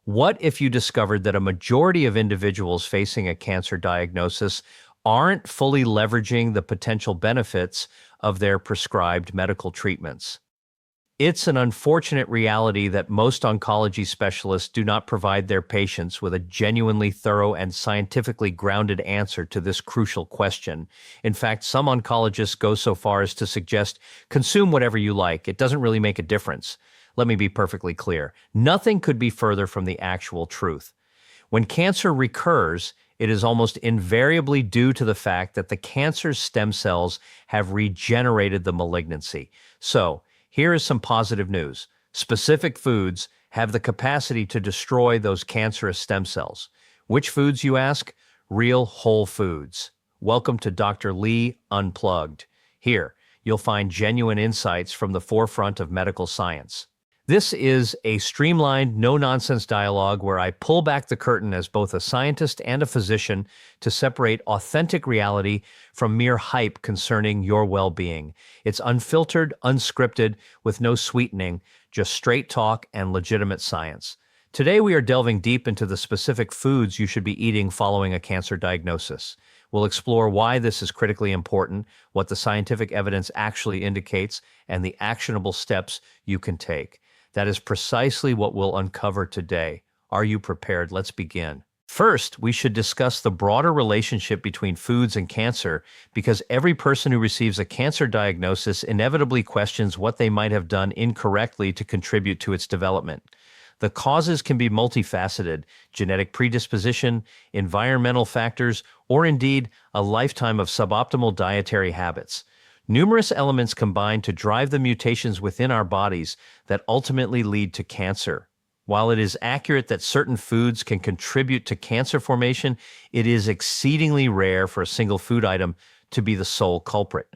What if you discovered that a majority of individuals facing a cancer diagnosis aren't fully leveraging the potential benefits of their prescribed medical treatments? It's an unfortunate reality that most oncology specialists do not provide their patients with a genuinely thorough and scientifically grounded answer to this crucial question. In fact, some oncologists go so far as to suggest consume whatever you like. It doesn't really make a difference. Let me be perfectly clear. Nothing could be further from the actual truth. When cancer recurs, it is almost invariably due to the fact that the cancer's stem cells have regenerated the malignancy. So, here is some positive news. Specific foods have the capacity to destroy those cancerous stem cells. Which foods, you ask? Real whole foods. Welcome to Dr. Lee Unplugged. Here, you'll find genuine insights from the forefront of medical science. This is a streamlined, no-nonsense dialogue where I pull back the curtain as both a scientist and a physician to separate authentic reality from mere hype concerning your well-being. It's unfiltered, unscripted, with no sweetening, just straight talk and legitimate science. Today we are delving deep into the specific foods you should be eating following a cancer diagnosis. We'll explore why this is critically important, what the scientific evidence actually indicates, and the actionable steps you can take. That is precisely what we'll uncover today. Are you prepared? Let's begin. First, we should discuss the broader relationship between foods and cancer, because every person who receives a cancer diagnosis inevitably questions what they might have done incorrectly to contribute to its development. The causes can be multifaceted: genetic predisposition, environmental factors, or indeed a lifetime of suboptimal dietary habits. Numerous elements combine to drive the mutations within our bodies that ultimately lead to cancer. While it is accurate that certain foods can contribute to cancer formation, it is exceedingly rare for a single food item to be the sole culprit.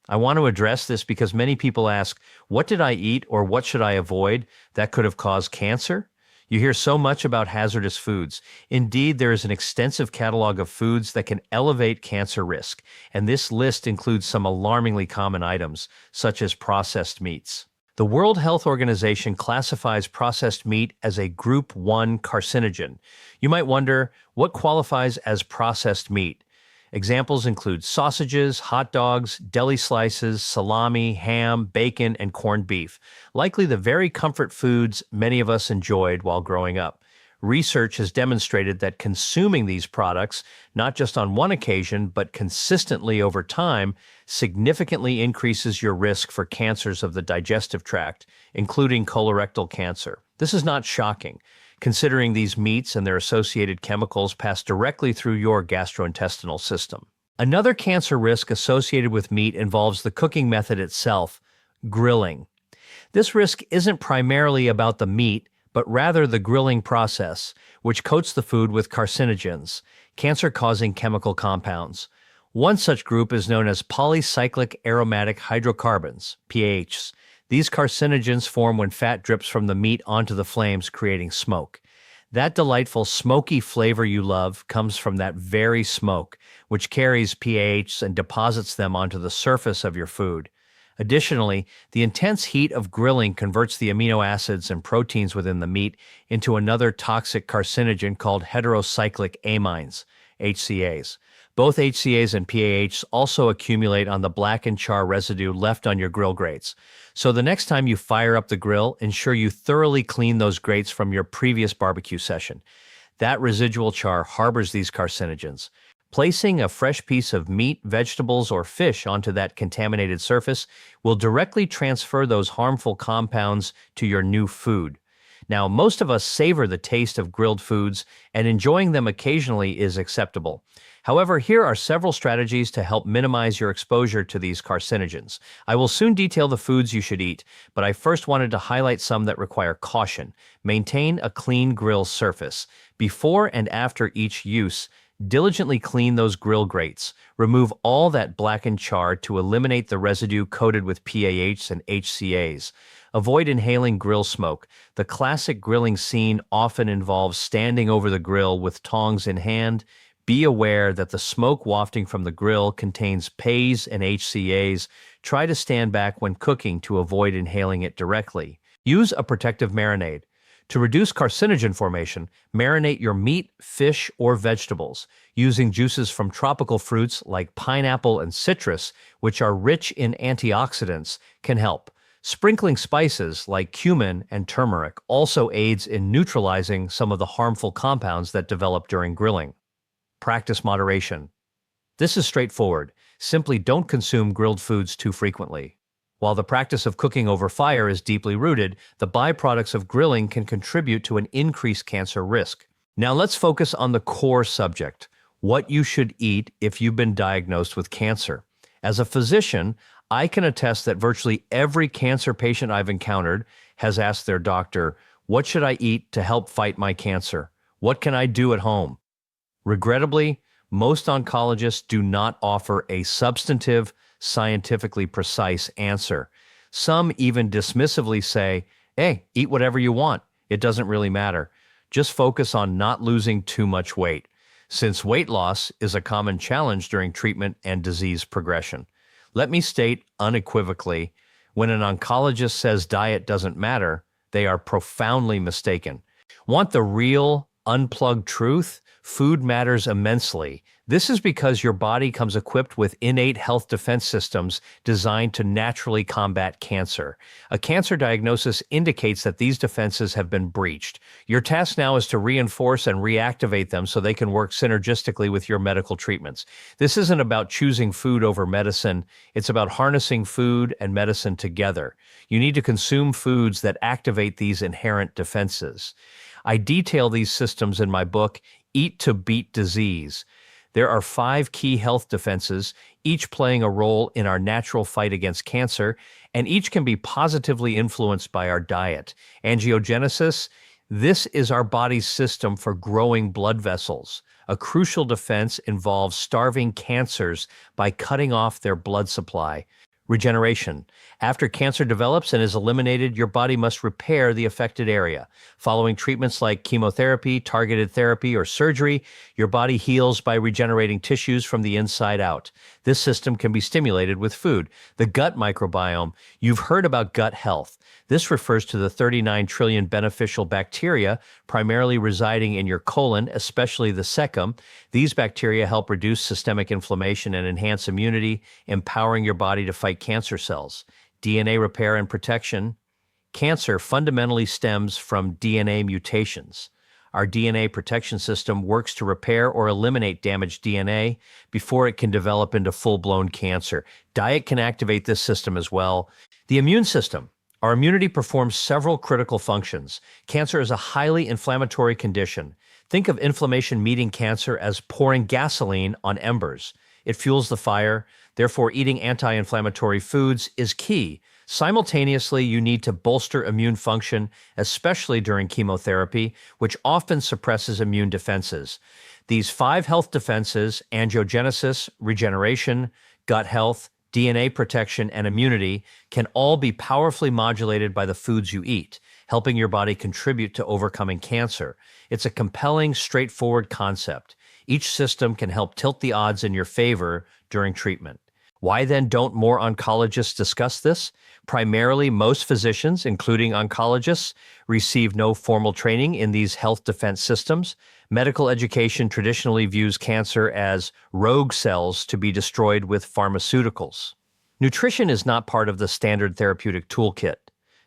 I want to address this because many people ask, what did I eat or what should I avoid that could have caused cancer? You hear so much about hazardous foods. Indeed, there is an extensive catalog of foods that can elevate cancer risk, and this list includes some alarmingly common items, such as processed meats. The World Health Organization classifies processed meat as a Group 1 carcinogen. You might wonder, what qualifies as processed meat? Examples include sausages, hot dogs, deli slices, salami, ham, bacon, and corned beef, likely the very comfort foods many of us enjoyed while growing up. Research has demonstrated that consuming these products, not just on one occasion, but consistently over time, significantly increases your risk for cancers of the digestive tract, including colorectal cancer. This is not shocking, considering these meats and their associated chemicals pass directly through your gastrointestinal system. Another cancer risk associated with meat involves the cooking method itself, grilling. This risk isn't primarily about the meat, but rather the grilling process, which coats the food with carcinogens, cancer-causing chemical compounds. One such group is known as polycyclic aromatic hydrocarbons, PAHs. These carcinogens form when fat drips from the meat onto the flames, creating smoke. That delightful smoky flavor you love comes from that very smoke, which carries PAHs and deposits them onto the surface of your food. Additionally, the intense heat of grilling converts the amino acids and proteins within the meat into another toxic carcinogen called heterocyclic amines, HCAs. Both HCAs and PAHs also accumulate on the blackened char residue left on your grill grates. So the next time you fire up the grill, ensure you thoroughly clean those grates from your previous barbecue session. That residual char harbors these carcinogens. Placing a fresh piece of meat, vegetables, or fish onto that contaminated surface will directly transfer those harmful compounds to your new food. Now, most of us savor the taste of grilled foods, and enjoying them occasionally is acceptable. However, here are several strategies to help minimize your exposure to these carcinogens. I will soon detail the foods you should eat, but I first wanted to highlight some that require caution. Maintain a clean grill surface. Before and after each use, diligently clean those grill grates. Remove all that blackened char to eliminate the residue coated with PAHs and HCAs. Avoid inhaling grill smoke. The classic grilling scene often involves standing over the grill with tongs in hand. Be aware that the smoke wafting from the grill contains PAHs and HCAs. Try to stand back when cooking to avoid inhaling it directly. Use a protective marinade. To reduce carcinogen formation, marinate your meat, fish, or vegetables using juices from tropical fruits like pineapple and citrus, which are rich in antioxidants, can help. Sprinkling spices like cumin and turmeric also aids in neutralizing some of the harmful compounds that develop during grilling. Practice moderation. This is straightforward. Simply don't consume grilled foods too frequently. While the practice of cooking over fire is deeply rooted, the byproducts of grilling can contribute to an increased cancer risk. Now let's focus on the core subject, what you should eat if you've been diagnosed with cancer. As a physician, I can attest that virtually every cancer patient I've encountered has asked their doctor, "What should I eat to help fight my cancer? What can I do at home?" Regrettably, most oncologists do not offer a substantive, scientifically precise answer. Some even dismissively say, "Hey, eat whatever you want. It doesn't really matter. Just focus on not losing too much weight," since weight loss is a common challenge during treatment and disease progression. Let me state unequivocally, when an oncologist says diet doesn't matter, they are profoundly mistaken. Want the real, unplugged truth? Food matters immensely. This is because your body comes equipped with innate health defense systems designed to naturally combat cancer. A cancer diagnosis indicates that these defenses have been breached. Your task now is to reinforce and reactivate them so they can work synergistically with your medical treatments. This isn't about choosing food over medicine, it's about harnessing food and medicine together. You need to consume foods that activate these inherent defenses. I detail these systems in my book, Eat to Beat Disease. There are 5 key health defenses, each playing a role in our natural fight against cancer, and each can be positively influenced by our diet. Angiogenesis, this is our body's system for growing blood vessels. A crucial defense involves starving cancers by cutting off their blood supply. Regeneration. After cancer develops and is eliminated, your body must repair the affected area. Following treatments like chemotherapy, targeted therapy, or surgery, your body heals by regenerating tissues from the inside out. This system can be stimulated with food. The gut microbiome. You've heard about gut health. This refers to the 39 trillion beneficial bacteria primarily residing in your colon, especially the cecum. These bacteria help reduce systemic inflammation and enhance immunity, empowering your body to fight cancer cells. DNA repair and protection. Cancer fundamentally stems from DNA mutations. Our DNA protection system works to repair or eliminate damaged DNA before it can develop into full-blown cancer. Diet can activate this system as well. The immune system. Our immunity performs several critical functions. Cancer is a highly inflammatory condition. Think of inflammation meeting cancer as pouring gasoline on embers. It fuels the fire, therefore eating anti-inflammatory foods is key. Simultaneously, you need to bolster immune function, especially during chemotherapy, which often suppresses immune defenses. These 5 health defenses, angiogenesis, regeneration, gut health, DNA protection, and immunity, can all be powerfully modulated by the foods you eat, helping your body contribute to overcoming cancer. It's a compelling, straightforward concept. Each system can help tilt the odds in your favor during treatment. Why then don't more oncologists discuss this? Primarily, most physicians, including oncologists, receive no formal training in these health defense systems. Medical education traditionally views cancer as rogue cells to be destroyed with pharmaceuticals. Nutrition is not part of the standard therapeutic toolkit.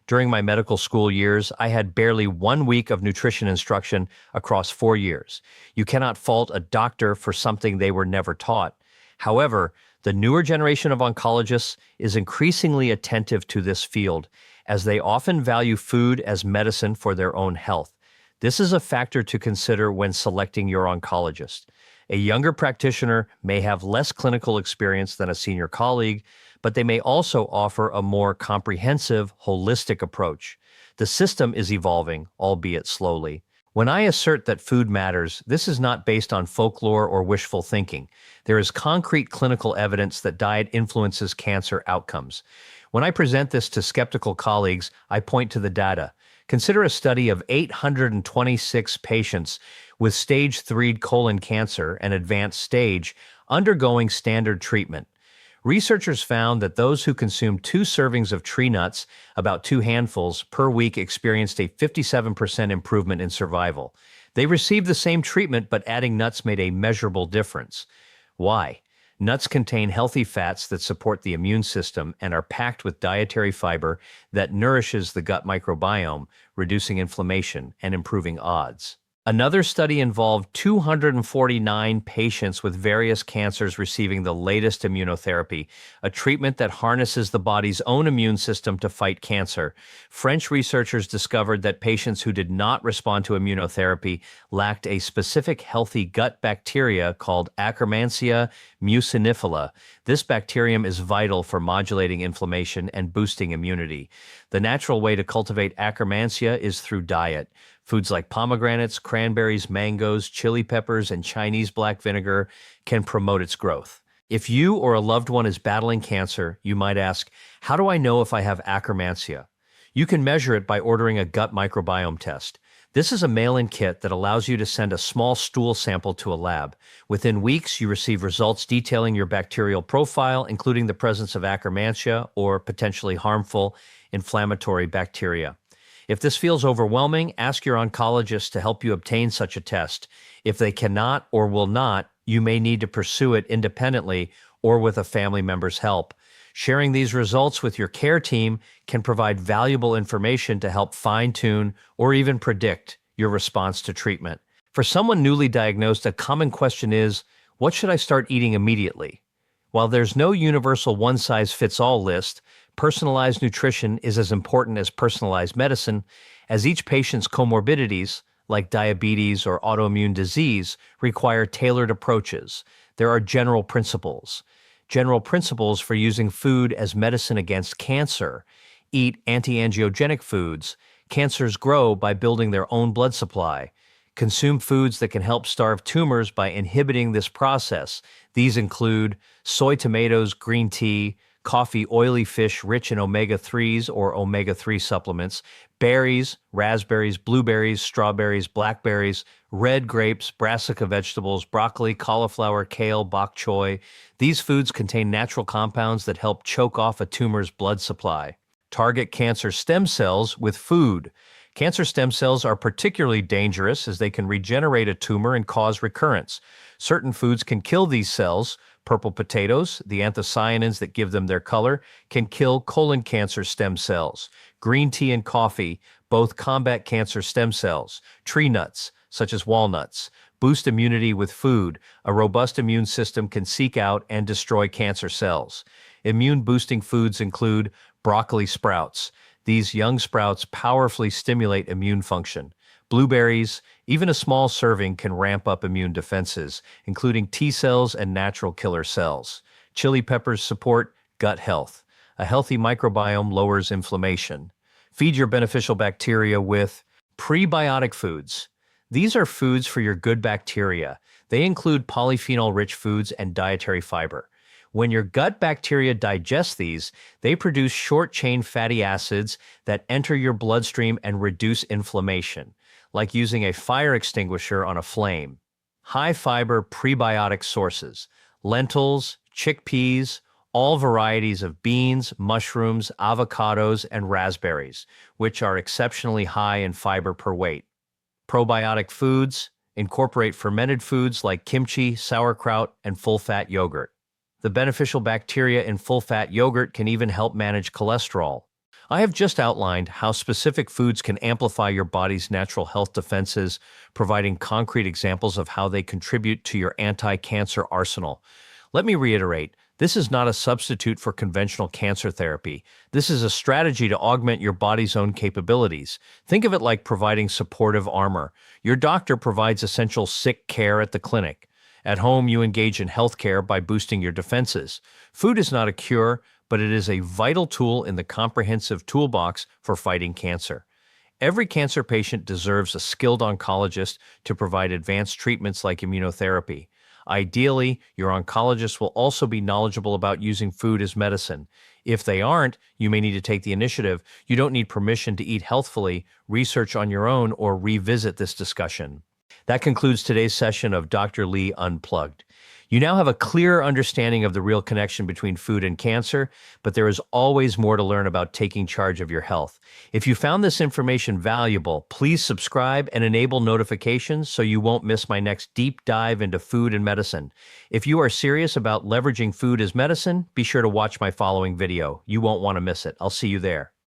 During my medical school years, I had barely 1 week of nutrition instruction across 4 years. You cannot fault a doctor for something they were never taught. However, the newer generation of oncologists is increasingly attentive to this field, as they often value food as medicine for their own health. This is a factor to consider when selecting your oncologist. A younger practitioner may have less clinical experience than a senior colleague, but they may also offer a more comprehensive, holistic approach. The system is evolving, albeit slowly. When I assert that food matters, this is not based on folklore or wishful thinking. There is concrete clinical evidence that diet influences cancer outcomes. When I present this to skeptical colleagues, I point to the data. Consider a study of 826 patients with stage 3 colon cancer and advanced stage undergoing standard treatment. Researchers found that those who consumed 2 servings of tree nuts, about 2 handfuls, per week experienced a 57% improvement in survival. They received the same treatment, but adding nuts made a measurable difference. Why? Nuts contain healthy fats that support the immune system and are packed with dietary fiber that nourishes the gut microbiome, reducing inflammation and improving odds. Another study involved 249 patients with various cancers receiving the latest immunotherapy, a treatment that harnesses the body's own immune system to fight cancer. French researchers discovered that patients who did not respond to immunotherapy lacked a specific healthy gut bacteria called Akkermansia mucinifila. This bacterium is vital for modulating inflammation and boosting immunity. The natural way to cultivate Akkermansia is through diet. Foods like pomegranates, cranberries, mangoes, chili peppers, and Chinese black vinegar can promote its growth. If you or a loved one is battling cancer, you might ask, how do I know if I have Akkermansia? You can measure it by ordering a gut microbiome test. This is a mail-in kit that allows you to send a small stool sample to a lab. Within weeks, you receive results detailing your bacterial profile, including the presence of Akkermansia or potentially harmful inflammatory bacteria. If this feels overwhelming, ask your oncologist to help you obtain such a test. If they cannot or will not, you may need to pursue it independently or with a family member's help. Sharing these results with your care team can provide valuable information to help fine-tune or even predict your response to treatment. For someone newly diagnosed, a common question is, what should I start eating immediately? While there's no universal one-size-fits-all list, personalized nutrition is as important as personalized medicine, as each patient's comorbidities, like diabetes or autoimmune disease, require tailored approaches. There are general principles. General principles for using food as medicine against cancer. Eat anti-angiogenic foods. Cancers grow by building their own blood supply. Consume foods that can help starve tumors by inhibiting this process. These include soy, tomatoes, green tea, coffee, oily fish rich in omega-3s or omega-3 supplements, berries, raspberries, blueberries, strawberries, blackberries, red grapes, brassica vegetables, broccoli, cauliflower, kale, bok choy. These foods contain natural compounds that help choke off a tumor's blood supply. Target cancer stem cells with food. Cancer stem cells are particularly dangerous as they can regenerate a tumor and cause recurrence. Certain foods can kill these cells. Purple potatoes, the anthocyanins that give them their color, can kill colon cancer stem cells. Green tea and coffee both combat cancer stem cells. Tree nuts, such as walnuts, boost immunity with food. A robust immune system can seek out and destroy cancer cells. Immune-boosting foods include broccoli sprouts. These young sprouts powerfully stimulate immune function. Blueberries, even a small serving can ramp up immune defenses, including T cells and natural killer cells. Chili peppers support gut health. A healthy microbiome lowers inflammation. Feed your beneficial bacteria with prebiotic foods. These are foods for your good bacteria. They include polyphenol-rich foods and dietary fiber. When your gut bacteria digest these, they produce short-chain fatty acids that enter your bloodstream and reduce inflammation, like using a fire extinguisher on a flame. High-fiber prebiotic sources: lentils, chickpeas, all varieties of beans, mushrooms, avocados, and raspberries, which are exceptionally high in fiber per weight. Probiotic foods incorporate fermented foods like kimchi, sauerkraut, and full-fat yogurt. The beneficial bacteria in full-fat yogurt can even help manage cholesterol. I have just outlined how specific foods can amplify your body's natural health defenses, providing concrete examples of how they contribute to your anti-cancer arsenal. Let me reiterate, this is not a substitute for conventional cancer therapy. This is a strategy to augment your body's own capabilities. Think of it like providing supportive armor. Your doctor provides essential sick care at the clinic. At home, you engage in healthcare by boosting your defenses. Food is not a cure, but it is a vital tool in the comprehensive toolbox for fighting cancer. Every cancer patient deserves a skilled oncologist to provide advanced treatments like immunotherapy. Ideally, your oncologist will also be knowledgeable about using food as medicine. If they aren't, you may need to take the initiative. You don't need permission to eat healthfully, research on your own, or revisit this discussion. That concludes today's session of Dr. Lee Unplugged. You now have a clearer understanding of the real connection between food and cancer, but there is always more to learn about taking charge of your health. If you found this information valuable, please subscribe and enable notifications so you won't miss my next deep dive into food and medicine. If you are serious about leveraging food as medicine, be sure to watch my following video. You won't want to miss it. I'll see you there.